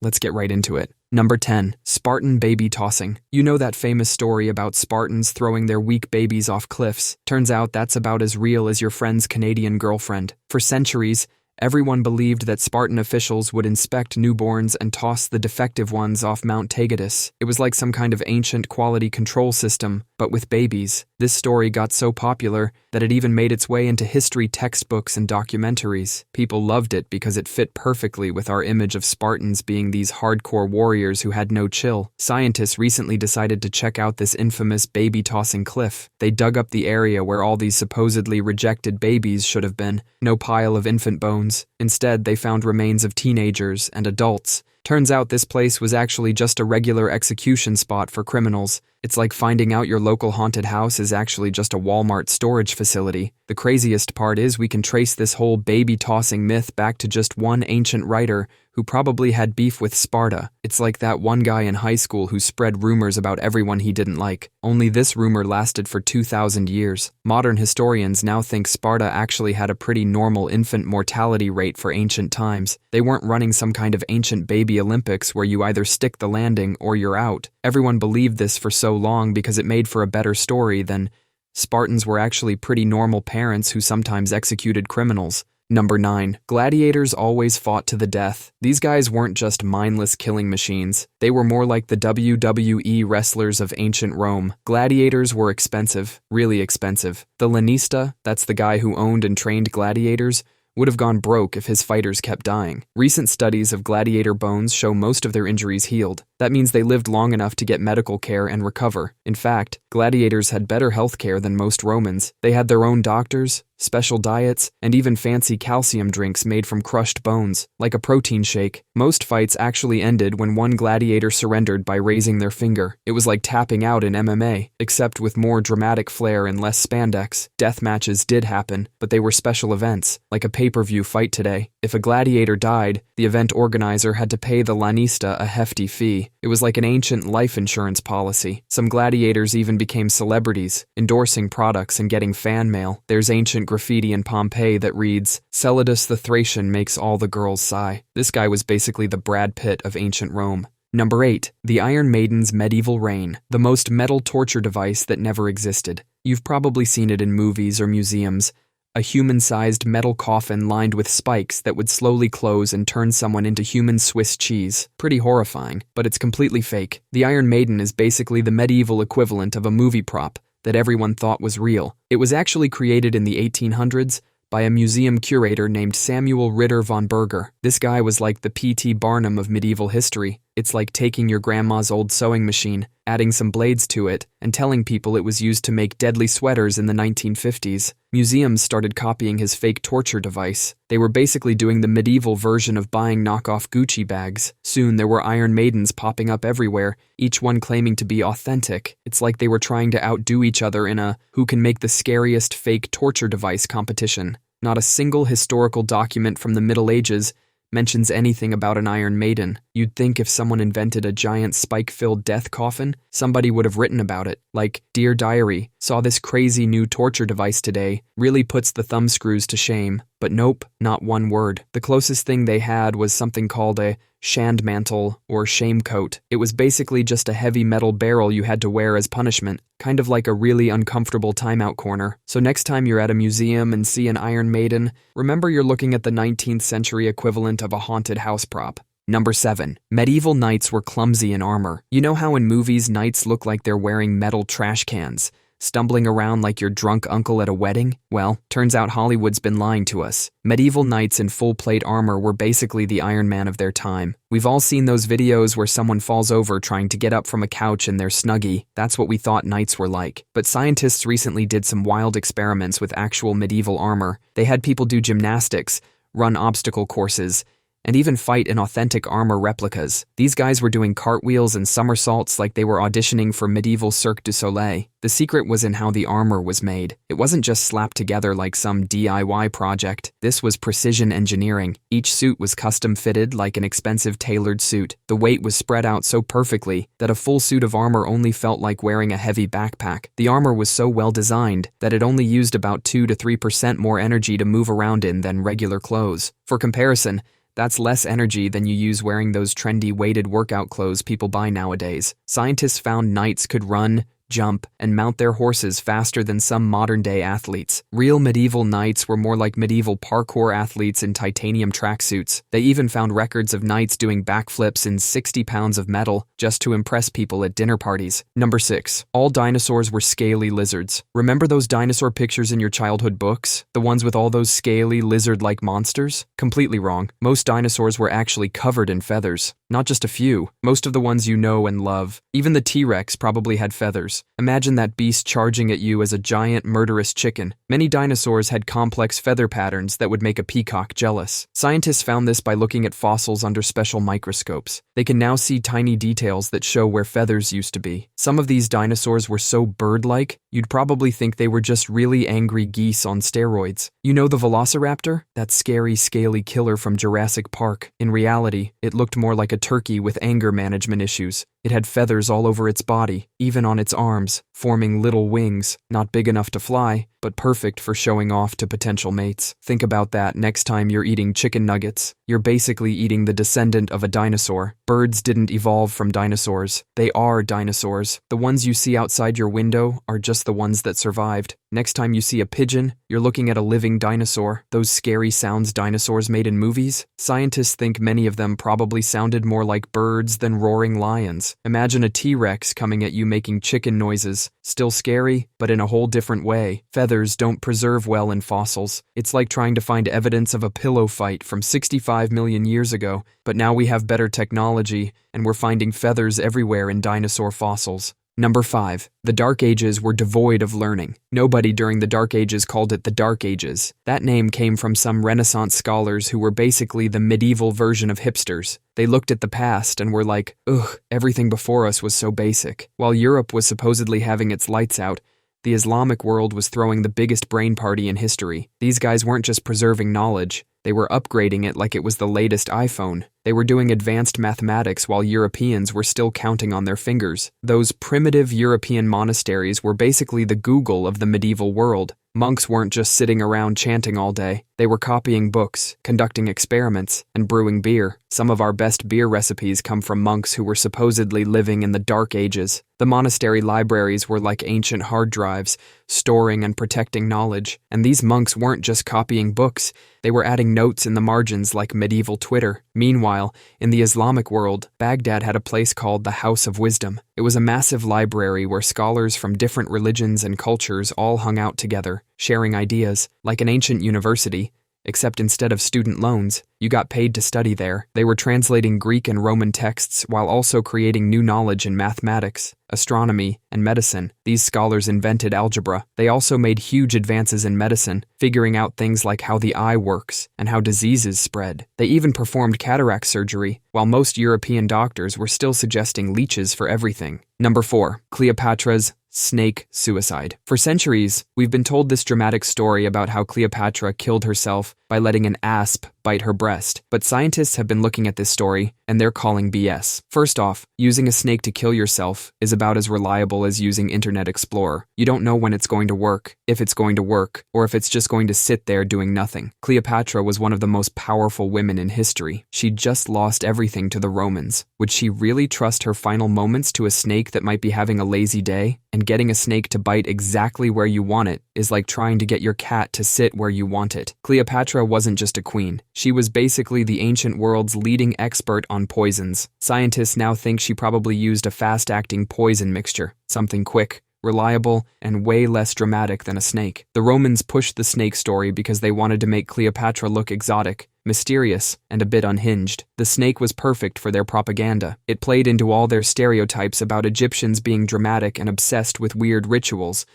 Let's get right into it. Number 10. Spartan baby tossing. You know that famous story about Spartans throwing their weak babies off cliffs? Turns out that's about as real as your friend's Canadian girlfriend. For centuries, everyone believed that Spartan officials would inspect newborns and toss the defective ones off Mount Taygetus. It was like some kind of ancient quality control system, but with babies. This story got so popular that it even made its way into history textbooks and documentaries. People loved it because it fit perfectly with our image of Spartans being these hardcore warriors who had no chill. Scientists recently decided to check out this infamous baby-tossing cliff. They dug up the area where all these supposedly rejected babies should have been. No pile of infant bones. Instead, they found remains of teenagers and adults. Turns out this place was actually just a regular execution spot for criminals. It's like finding out your local haunted house is actually just a Walmart storage facility. The craziest part is we can trace this whole baby-tossing myth back to just one ancient writer who probably had beef with Sparta. It's like that one guy in high school who spread rumors about everyone he didn't like. Only this rumor lasted for 2,000 years. Modern historians now think Sparta actually had a pretty normal infant mortality rate for ancient times. They weren't running some kind of ancient baby Olympics where you either stick the landing or you're out. Everyone believed this for so long because it made for a better story than Spartans were actually pretty normal parents who sometimes executed criminals. Number 9. Gladiators always fought to the death. These guys weren't just mindless killing machines. They were more like the WWE wrestlers of ancient Rome. Gladiators were expensive, really expensive. The lanista, that's the guy who owned and trained gladiators, would have gone broke if his fighters kept dying. Recent studies of gladiator bones show most of their injuries healed. That means they lived long enough to get medical care and recover. In fact, gladiators had better health care than most Romans. They had their own doctors, special diets, and even fancy calcium drinks made from crushed bones, like a protein shake. Most fights actually ended when one gladiator surrendered by raising their finger. It was like tapping out in MMA, except with more dramatic flair and less spandex. Death matches did happen, but they were special events, like a pay-per-view fight today. If a gladiator died, the event organizer had to pay the lanista a hefty fee. It was like an ancient life insurance policy. Some gladiators even became celebrities, endorsing products and getting fan mail. There's ancient graffiti in Pompeii that reads, "Celadus the Thracian makes all the girls sigh." This guy was basically the Brad Pitt of ancient Rome. Number 8. The Iron Maiden's medieval reign, the most metal torture device that never existed. You've probably seen it in movies or museums. A human-sized metal coffin lined with spikes that would slowly close and turn someone into human Swiss cheese. Pretty horrifying, but it's completely fake. The Iron Maiden is basically the medieval equivalent of a movie prop that everyone thought was real. It was actually created in the 1800s by a museum curator named Samuel Ritter von Berger. This guy was like the P.T. Barnum of medieval history. It's like taking your grandma's old sewing machine, adding some blades to it, and telling people it was used to make deadly sweaters in the 1950s. Museums started copying his fake torture device. They were basically doing the medieval version of buying knockoff Gucci bags. Soon there were Iron Maidens popping up everywhere, each one claiming to be authentic. It's like they were trying to outdo each other in a who can make the scariest fake torture device competition. Not a single historical document from the Middle Ages mentions anything about an Iron Maiden. You'd think if someone invented a giant spike-filled death coffin, somebody would have written about it. Like, "Dear Diary, saw this crazy new torture device today. Really puts the thumbscrews to shame." But nope, not one word. The closest thing they had was something called a shandmantle or shamecoat. It was basically just a heavy metal barrel you had to wear as punishment, kind of like a really uncomfortable timeout corner. So next time you're at a museum and see an Iron Maiden, remember you're looking at the 19th century equivalent of a haunted house prop. Number 7. Medieval knights were clumsy in armor. You know how in movies knights look like they're wearing metal trash cans, stumbling around like your drunk uncle at a wedding? Well, turns out Hollywood's been lying to us. Medieval knights in full-plate armor were basically the Iron Man of their time. We've all seen those videos where someone falls over trying to get up from a couch in their snuggie. That's what we thought knights were like. But scientists recently did some wild experiments with actual medieval armor. They had people do gymnastics, run obstacle courses, and even fight in authentic armor replicas. These guys were doing cartwheels and somersaults like they were auditioning for medieval Cirque du Soleil. The secret was in how the armor was made. It wasn't just slapped together like some DIY project. This was precision engineering. Each suit was custom fitted like an expensive tailored suit. The weight was spread out so perfectly that a full suit of armor only felt like wearing a heavy backpack. The armor was so well designed that it only used about 2 to 3% more energy to move around in than regular clothes. For comparison, That's less energy than you use wearing those trendy weighted workout clothes people buy nowadays. Scientists found knights could run, jump, and mount their horses faster than some modern-day athletes. Real medieval knights were more like medieval parkour athletes in titanium tracksuits. They even found records of knights doing backflips in 60 pounds of metal just to impress people at dinner parties. Number 6. All dinosaurs were scaly lizards. Remember those dinosaur pictures in your childhood books? The ones with all those scaly, lizard-like monsters? Completely wrong. Most dinosaurs were actually covered in feathers. Not just a few. Most of the ones you know and love. Even the T-Rex probably had feathers. Imagine that beast charging at you as a giant, murderous chicken. Many dinosaurs had complex feather patterns that would make a peacock jealous. Scientists found this by looking at fossils under special microscopes. They can now see tiny details that show where feathers used to be. Some of these dinosaurs were so bird-like, you'd probably think they were just really angry geese on steroids. You know the velociraptor? That scary, scaly killer from Jurassic Park. In reality, it looked more like a turkey with anger management issues. It had feathers all over its body, even on its arms, forming little wings, not big enough to fly, but perfect for showing off to potential mates. Think about that next time you're eating chicken nuggets. You're basically eating the descendant of a dinosaur. Birds didn't evolve from dinosaurs. They are dinosaurs. The ones you see outside your window are just the ones that survived. Next time you see a pigeon, you're looking at a living dinosaur. Those scary sounds dinosaurs made in movies? Scientists think many of them probably sounded more like birds than roaring lions. Imagine a T-Rex coming at you making chicken noises. Still scary, but in a whole different way. Feathers don't preserve well in fossils. It's like trying to find evidence of a pillow fight from 65 million years ago, but now we have better technology, and we're finding feathers everywhere in dinosaur fossils. Number 5. The Dark Ages were devoid of learning. Nobody during the Dark Ages called it the Dark Ages. That name came from some Renaissance scholars who were basically the medieval version of hipsters. They looked at the past and were like, ugh, everything before us was so basic. While Europe was supposedly having its lights out, the Islamic world was throwing the biggest brain party in history. These guys weren't just preserving knowledge, they were upgrading it like it was the latest iPhone. They were doing advanced mathematics while Europeans were still counting on their fingers. Those primitive European monasteries were basically the Google of the medieval world. Monks weren't just sitting around chanting all day. They were copying books, conducting experiments, and brewing beer. Some of our best beer recipes come from monks who were supposedly living in the Dark Ages. The monastery libraries were like ancient hard drives, storing and protecting knowledge. And these monks weren't just copying books, they were adding notes in the margins like medieval Twitter. Meanwhile, in the Islamic world, Baghdad had a place called the House of Wisdom. It was a massive library where scholars from different religions and cultures all hung out together, sharing ideas, like an ancient university. Except instead of student loans, you got paid to study there. They were translating Greek and Roman texts while also creating new knowledge in mathematics, astronomy, and medicine. These scholars invented algebra. They also made huge advances in medicine, figuring out things like how the eye works and how diseases spread. They even performed cataract surgery, while most European doctors were still suggesting leeches for everything. Number 4. Cleopatra's snake suicide. For centuries, we've been told this dramatic story about how Cleopatra killed herself by letting an asp bite her breast. But scientists have been looking at this story, and they're calling BS. First off, using a snake to kill yourself is about as reliable as using Internet Explorer. You don't know when it's going to work, if it's going to work, or if it's just going to sit there doing nothing. Cleopatra was one of the most powerful women in history. She'd just lost everything to the Romans. Would she really trust her final moments to a snake that might be having a lazy day? And getting a snake to bite exactly where you want it is like trying to get your cat to sit where you want it. Cleopatra wasn't just a queen. She was basically the ancient world's leading expert on poisons. Scientists now think she probably used a fast-acting poison mixture, something quick, reliable, and way less dramatic than a snake. The Romans pushed the snake story because they wanted to make Cleopatra look exotic, mysterious, and a bit unhinged. The snake was perfect for their propaganda. It played into all their stereotypes about Egyptians being dramatic and obsessed with weird rituals.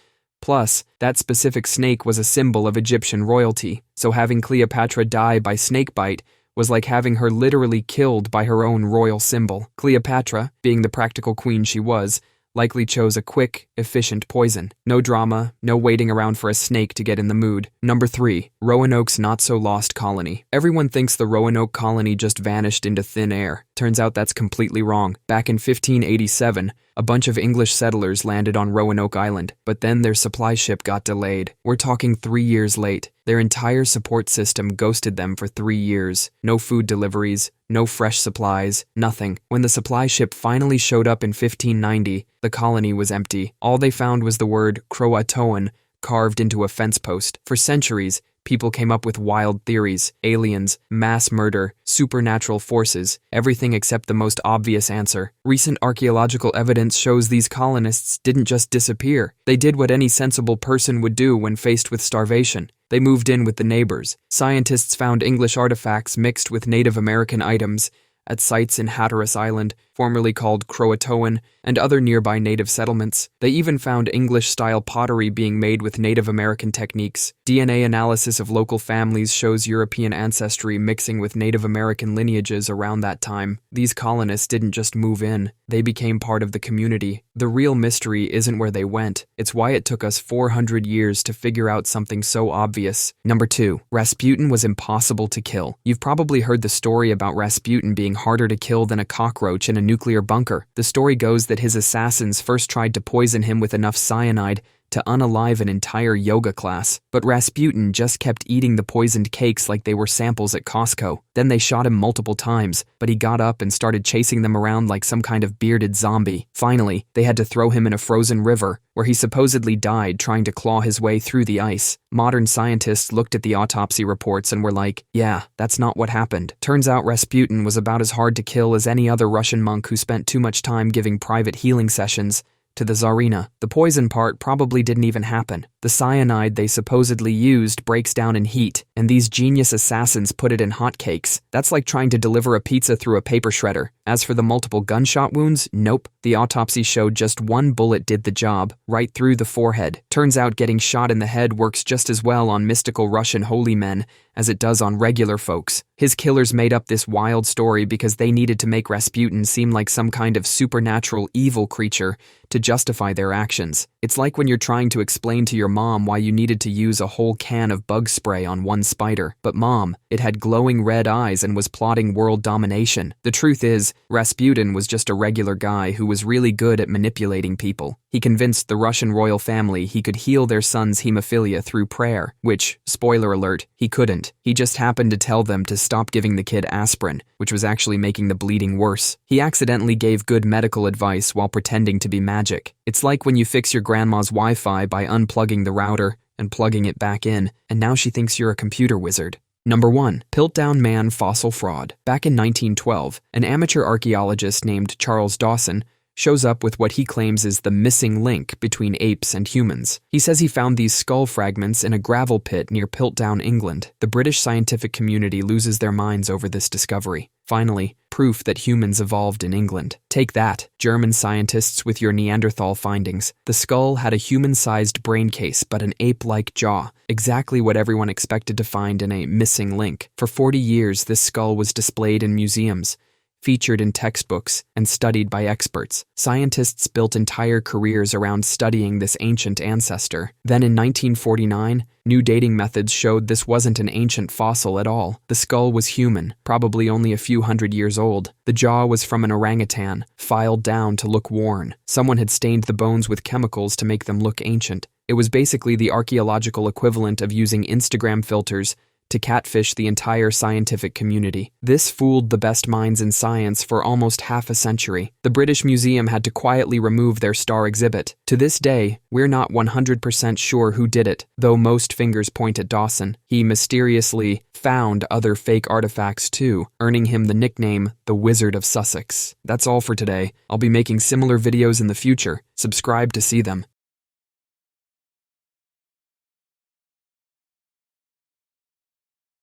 Plus, that specific snake was a symbol of Egyptian royalty, so having Cleopatra die by snakebite was like having her literally killed by her own royal symbol. Cleopatra, being the practical queen she was, likely chose a quick, efficient poison. No drama, no waiting around for a snake to get in the mood. Number 3. Roanoke's not-so-lost colony. Everyone thinks the Roanoke colony just vanished into thin air. Turns out that's completely wrong. Back in 1587, a bunch of English settlers landed on Roanoke Island, but then their supply ship got delayed. We're talking 3 years late. Their entire support system ghosted them for 3 years. No food deliveries, no fresh supplies, nothing. When the supply ship finally showed up in 1590, the colony was empty. All they found was the word Croatoan carved into a fence post. For centuries, people came up with wild theories: aliens, mass murder, supernatural forces, everything except the most obvious answer. Recent archaeological evidence shows these colonists didn't just disappear. They did what any sensible person would do when faced with starvation. They moved in with the neighbors. Scientists found English artifacts mixed with Native American items at sites in Hatteras Island, formerly called Croatoan, and other nearby native settlements. They even found English-style pottery being made with Native American techniques. DNA analysis of local families shows European ancestry mixing with Native American lineages around that time. These colonists didn't just move in, they became part of the community. The real mystery isn't where they went, it's why it took us 400 years to figure out something so obvious. Number 2. Rasputin was impossible to kill. You've probably heard the story about Rasputin being harder to kill than a cockroach in a nuclear bunker. The story goes that his assassins first tried to poison him with enough cyanide to unalive an entire yoga class, but Rasputin just kept eating the poisoned cakes like they were samples at Costco. Then they shot him multiple times, but he got up and started chasing them around like some kind of bearded zombie. Finally, they had to throw him in a frozen river, where he supposedly died trying to claw his way through the ice. Modern scientists looked at the autopsy reports and were like, yeah, that's not what happened. Turns out Rasputin was about as hard to kill as any other Russian monk who spent too much time giving private healing sessions to the Tsarina. The poison part probably didn't even happen. The cyanide they supposedly used breaks down in heat, and these genius assassins put it in hotcakes. That's like trying to deliver a pizza through a paper shredder. As for the multiple gunshot wounds, nope. The autopsy showed just one bullet did the job, right through the forehead. Turns out getting shot in the head works just as well on mystical Russian holy men as it does on regular folks. His killers made up this wild story because they needed to make Rasputin seem like some kind of supernatural evil creature to justify their actions. It's like when you're trying to explain to your mom why you needed to use a whole can of bug spray on one spider. But mom, it had glowing red eyes and was plotting world domination. The truth is, Rasputin was just a regular guy who was really good at manipulating people. He convinced the Russian royal family he could heal their son's hemophilia through prayer, which, spoiler alert, he couldn't. He just happened to tell them to stop giving the kid aspirin, which was actually making the bleeding worse. He accidentally gave good medical advice while pretending to be magic. It's like when you fix your grandma's Wi-Fi by unplugging the router and plugging it back in, and now she thinks you're a computer wizard. Number 1. Piltdown Man Fossil Fraud. Back in 1912, an amateur archaeologist named Charles Dawson shows up with what he claims is the missing link between apes and humans. He says he found these skull fragments in a gravel pit near Piltdown, England. The British scientific community loses their minds over this discovery. Finally, proof that humans evolved in England. Take that, German scientists, with your Neanderthal findings. The skull had a human-sized brain case but an ape-like jaw, exactly what everyone expected to find in a missing link. For 40 years, this skull was displayed in museums, featured in textbooks, and studied by experts. Scientists built entire careers around studying this ancient ancestor. Then in 1949, new dating methods showed this wasn't an ancient fossil at all. The skull was human, probably only a few hundred years old. The jaw was from an orangutan, filed down to look worn. Someone had stained the bones with chemicals to make them look ancient. It was basically the archaeological equivalent of using Instagram filters to catfish the entire scientific community. This fooled the best minds in science for almost half a century. The British Museum had to quietly remove their star exhibit. To this day, we're not 100% sure who did it, though most fingers point at Dawson. He mysteriously found other fake artifacts too, earning him the nickname the Wizard of Sussex. That's all for today. I'll be making similar videos in the future. Subscribe to see them.